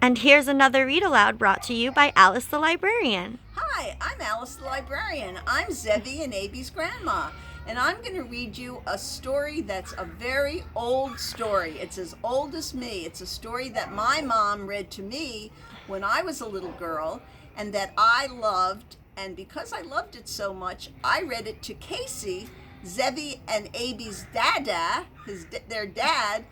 And here's another read aloud brought to you by Alice the librarian. Hi, I'm Alice the librarian. I'm Zevi and Abby's grandma, and I'm going to read you a story that's a very old story. It's as old as me. It's a story that my mom read to me when I was a little girl and that I loved, and because I loved it so much, I read it to Casey, Zevi and Abby's dada, their dad,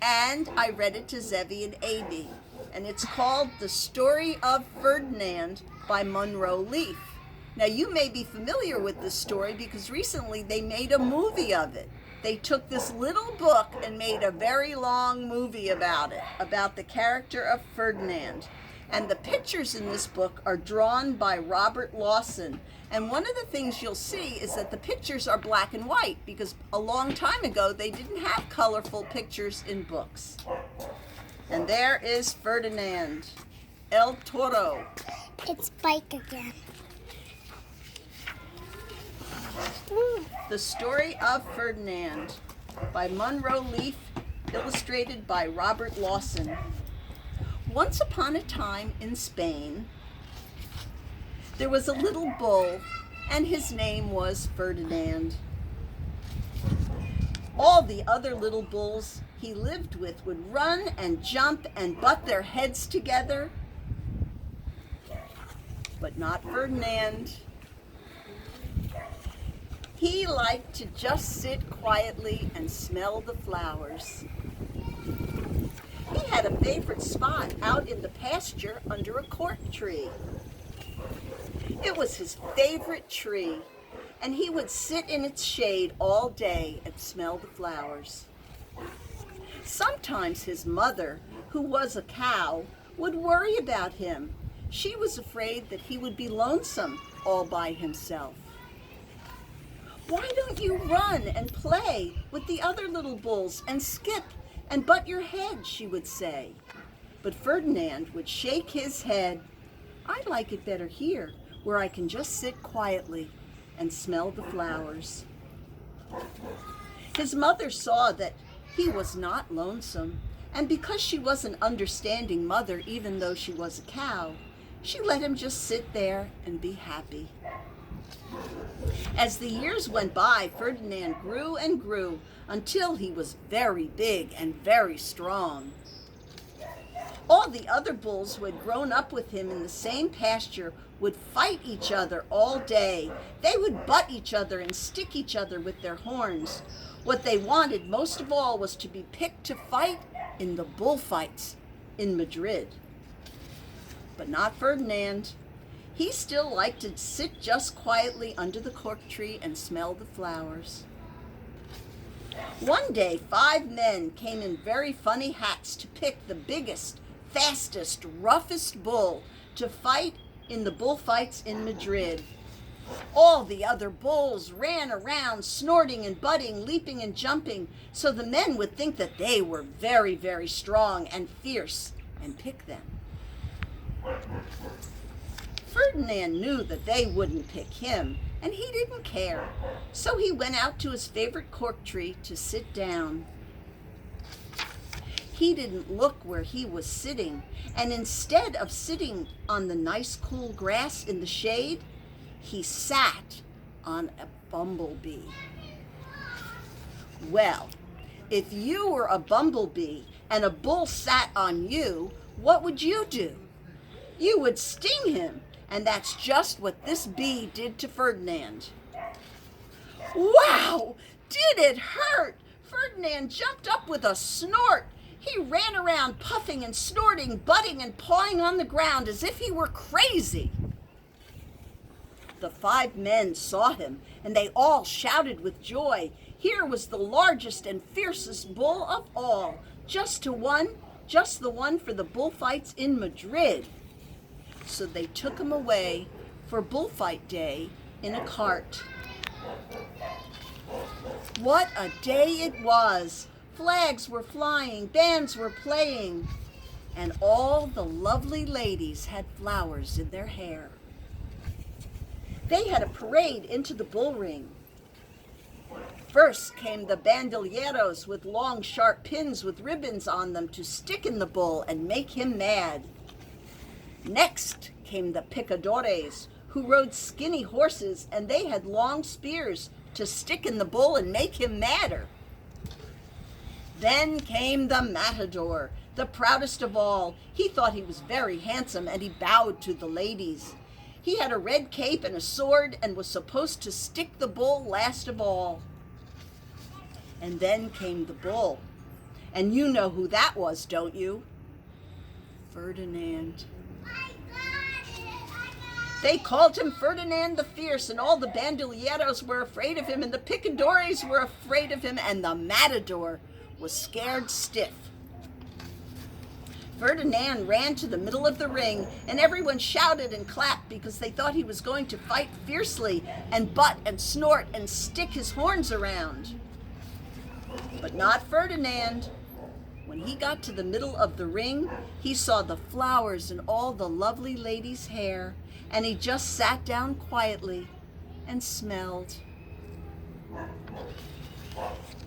and I read it to Zevi and Abby. And it's called The Story of Ferdinand by Monroe Leaf. Now, you may be familiar with this story because recently they made a movie of it. They took this little book and made a very long movie about it, about the character of Ferdinand. And the pictures in this book are drawn by Robert Lawson. And one of the things you'll see is that the pictures are black and white because a long time ago they didn't have colorful pictures in books. And there is Ferdinand, El Toro. It's bike again. The Story of Ferdinand by Monroe Leaf, illustrated by Robert Lawson. Once upon a time in Spain, there was a little bull, and his name was Ferdinand. All the other little bulls he lived with would run and jump and butt their heads together, but not Ferdinand. He liked to just sit quietly and smell the flowers. He had a favorite spot out in the pasture under a cork tree. It was his favorite tree, and he would sit in its shade all day and smell the flowers. Sometimes his mother, who was a cow, would worry about him. She was afraid that he would be lonesome all by himself. "Why don't you run and play with the other little bulls and skip and butt your head?" she would say. But Ferdinand would shake his head. "I like it better here, where I can just sit quietly and smell the flowers." His mother saw that he was not lonesome, and because she was an understanding mother, even though she was a cow, she let him just sit there and be happy. As the years went by, Ferdinand grew and grew until he was very big and very strong. All the other bulls who had grown up with him in the same pasture would fight each other all day. They would butt each other and stick each other with their horns. What they wanted most of all was to be picked to fight in the bullfights in Madrid. But not Ferdinand. He still liked to sit just quietly under the cork tree and smell the flowers. One day, 5 men came in very funny hats to pick the biggest, fastest, roughest bull to fight in the bullfights in Madrid. All the other bulls ran around, snorting and butting, leaping and jumping, so the men would think that they were very, very strong and fierce and pick them. Ferdinand knew that they wouldn't pick him, and he didn't care, so he went out to his favorite cork tree to sit down. He didn't look where he was sitting, and instead of sitting on the nice cool grass in the shade, he sat on a bumblebee. Well, if you were a bumblebee and a bull sat on you, what would you do? You would sting him, and that's just what this bee did to Ferdinand. Wow! Did it hurt? Ferdinand jumped up with a snort. He ran around puffing and snorting, butting and pawing on the ground as if he were crazy. The 5 men saw him, and they all shouted with joy. Here was the largest and fiercest bull of all, just the one for the bullfights in Madrid. So they took him away for bullfight day in a cart. What a day it was! Flags were flying, bands were playing, and all the lovely ladies had flowers in their hair. They had a parade into the bull ring. First came the bandolieros with long, sharp pins with ribbons on them to stick in the bull and make him mad. Next came the picadores, who rode skinny horses, and they had long spears to stick in the bull and make him madder. Then came the matador, the proudest of all. He thought he was very handsome, and he bowed to the ladies. He had a red cape and a sword and was supposed to stick the bull last of all. And then came the bull. And you know who that was, don't you? Ferdinand. They called him Ferdinand the Fierce, and all the bandolieros were afraid of him, and the picadores were afraid of him, and the matador was scared stiff. Ferdinand ran to the middle of the ring, and everyone shouted and clapped because they thought he was going to fight fiercely and butt and snort and stick his horns around. But not Ferdinand. When he got to the middle of the ring, he saw the flowers in all the lovely ladies' hair, and he just sat down quietly and smelled.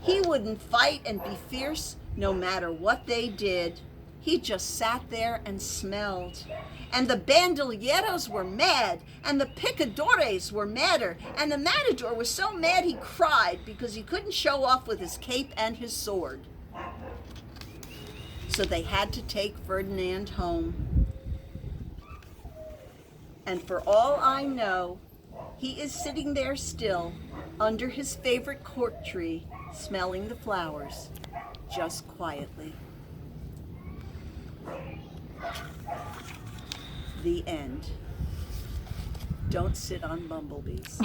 He wouldn't fight and be fierce no matter what they did. He just sat there and smelled. And the bandolieros were mad, and the picadores were madder, and the matador was so mad he cried because he couldn't show off with his cape and his sword. So they had to take Ferdinand home. And for all I know, he is sitting there still under his favorite cork tree, smelling the flowers, just quietly. The end. Don't sit on bumblebees.